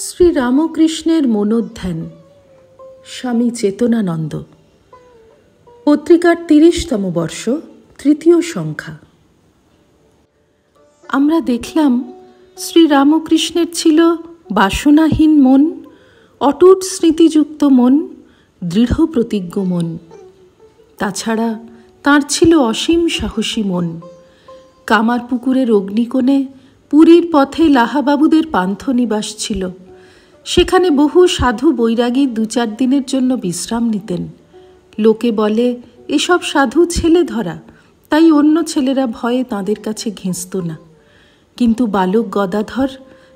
শ্রী রামকৃষ্ণের মনোধ্যান, স্বামী চেতনানন্দ। পত্রিকার ৩০তম বর্ষ, তৃতীয় সংখ্যা। আমরা দেখলাম শ্রী রামকৃষ্ণের ছিল বাসনাহীন মন, অটুট স্মৃতিযুক্ত মন, দৃঢ় প্রতিজ্ঞ মন। তাছাড়া তাঁর ছিল অসীম সাহসী মন। কামারপুকুরের অগ্নিকোণে পুরীর পথে লাহাবাবুদের পান্থনিবাস ছিল। সেখানে বহু সাধু বৈরাগী ২-৪ দিনের জন্য বিশ্রাম নিতেন। লোকে বলে এসব সাধু ছেলে ধরা, তাই অন্য ছেলেরা ভয়ে তাঁদের কাছে ঘেঁষত না। কিন্তু বালক গদাধর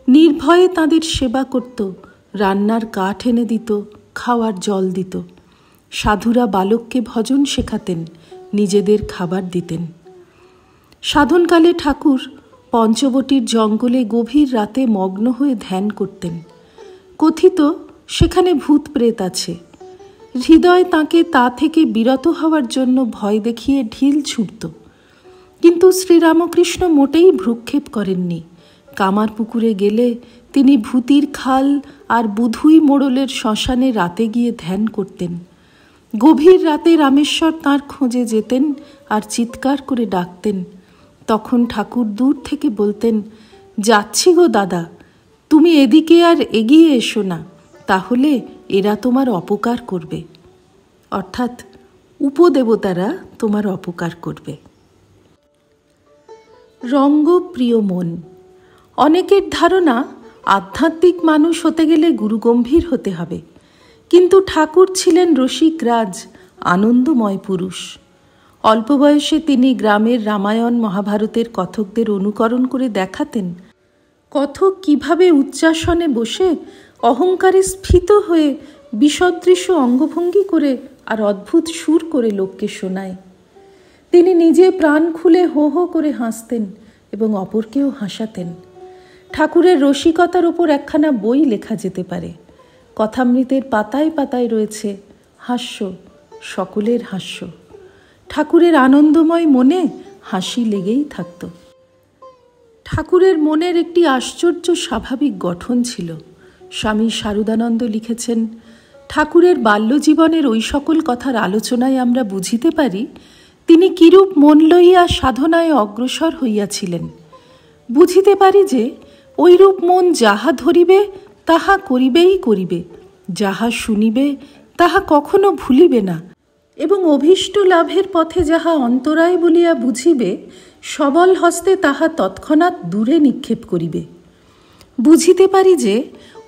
নির্ভয়ে তাঁদের সেবা করত, রান্নার কাঠ এনে দিত, খাওয়ার জল দিত। সাধুরা বালককে ভজন শেখাতেন, নিজেদের খাবার দিতেন। সাধনকালে ঠাকুর পঞ্চবটির জঙ্গলে গভীর রাতে মগ্ন হয়ে ধ্যান করতেন। কথিত সেখানে ভূত প্রেত আছে। হৃদয় তাঁকে তা থেকে বিরত হওয়ার জন্য ভয় দেখিয়ে ঢিল ছুঁড়ত। কিন্তু শ্রীরামকৃষ্ণ মোটেই ভ্রুক্ষেপ করেননি। কামারপুকুরে গেলে তিনি ভূতির খাল আর বুধুই মোড়লের শ্মশানে রাতে গিয়ে ধ্যান করতেন। গভীর রাতে রামেশ্বর তাঁর খোঁজে যেতেন আর চিৎকার করে ডাকতেন। তখন ঠাকুর দূর থেকে বলতেন, যাচ্ছি গো দাদা, তুমি এদিকে আর এগিয়ে এসো না, তাহলে এরা তোমার অপকার করবে। অর্থাৎ উপদেবতারা তোমার অপকার করবে। রঙ্গপ্রিয় মন। অনেকের ধারণা আধ্যাত্মিক মানুষ হতে গেলে গুরুগম্ভীর হতে হবে, কিন্তু ঠাকুর ছিলেন রসিক রাজ, আনন্দময় পুরুষ। অল্প বয়সে তিনি গ্রামের রামায়ণ মহাভারতের কথকদের অনুকরণ করে দেখাতেন কথক কিভাবে উচ্চাসনে বসে অহংকারে স্ফীত হয়ে বিসদৃশ্য অঙ্গভঙ্গি করে আর অদ্ভুত সুর করে লোককে শোনায়। তিনি নিজে প্রাণ খুলে হো হো করে হাসতেন এবং অপরকেও হাসাতেন। ঠাকুরের রসিকতার ওপর একখানা বই লেখা যেতে পারে। কথামৃতের পাতায় পাতায় রয়েছে হাস্য, সকলের হাস্য। ঠাকুরের আনন্দময় মনে হাসি লেগেই থাকত। ঠাকুরের মনের একটি আশ্চর্য স্বাভাবিক গঠন ছিল। স্বামী শারদানন্দ লিখেছেন, ঠাকুরের বাল্যজীবনের ওই সকল কথার আলোচনায় আমরা বুঝিতে পারি তিনি কিরূপ মন লইয়া সাধনায় অগ্রসর হইয়াছিলেন। বুঝিতে পারি যে ঐরূপ মন যাহা ধরিবে তাহা করিবেই করিবে, যাহা শুনিবে তাহা কখনো ভুলিবে না, এবং অভীষ্ট লাভের পথে যাহা অন্তরায় বলিয়া বুঝিবে সবল হস্তে তাহা তৎক্ষণাৎ দূরে নিক্ষেপ করিবে। বুঝিতে পারি যে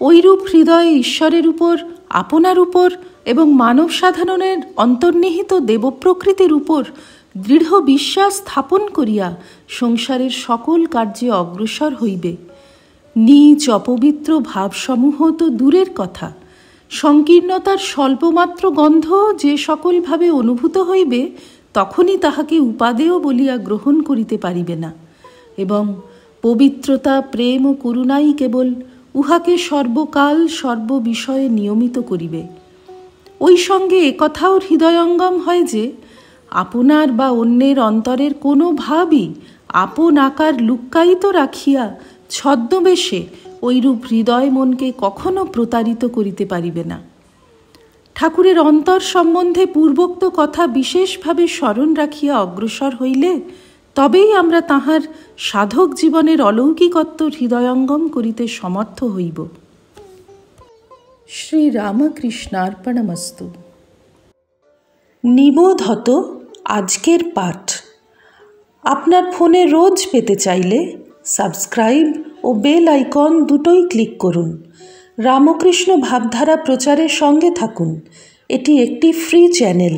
ঐরূপ হৃদয়ে ঈশ্বরের উপর, আপনার উপর এবং মানব সাধারণের অন্তর্নিহিত দেবপ্রকৃতির উপর দৃঢ় বিশ্বাস স্থাপন করিয়া সংসারের সকল কার্যে অগ্রসর হইবে। নীচ অপবিত্র ভাবসমূহ তো দূরের কথা, সংকীর্ণতার স্বল্পমাত্র গন্ধ যে সকলভাবে অনুভূত হইবে তখনই তাহাকে উপাদেয় বলিয়া গ্রহণ করিতে পারিবে না, এবং পবিত্রতা, প্রেম ও করুণাই কেবল উহাকে সর্বকাল সর্ববিষয়ে নিয়মিত করিবে। ওই সঙ্গে একথাও হৃদয়ঙ্গম হয় যে আপনার বা অন্যের অন্তরের কোনো ভাবই আপন আকার লুক্কায়িত রাখিয়া ছদ্মবেশে ঐরূপ হৃদয় মনকে কখনো প্রতারিত করিতে পারিবে না। ঠাকুরের অন্তর সম্বন্ধে পূর্বোক্ত কথা বিশেষভাবে স্মরণ রাখিয়া অগ্রসর হইলে তবেই আমরা তাহার সাধক জীবনের অলৌকিকত্ব হৃদয়ঙ্গম করিতে সমর্থ হইব। শ্রী রামকৃষ্ণার্পণমস্তু। নিবোধত আজকের পাঠ আপনার ফোনে রোজ পেতে চাইলে সাবস্ক্রাইব ও বেল আইকন দুটোই ক্লিক করুন। রামকৃষ্ণ ভাবধারা প্রচারের সঙ্গে থাকুন। এটি একটি ফ্রি চ্যানেল।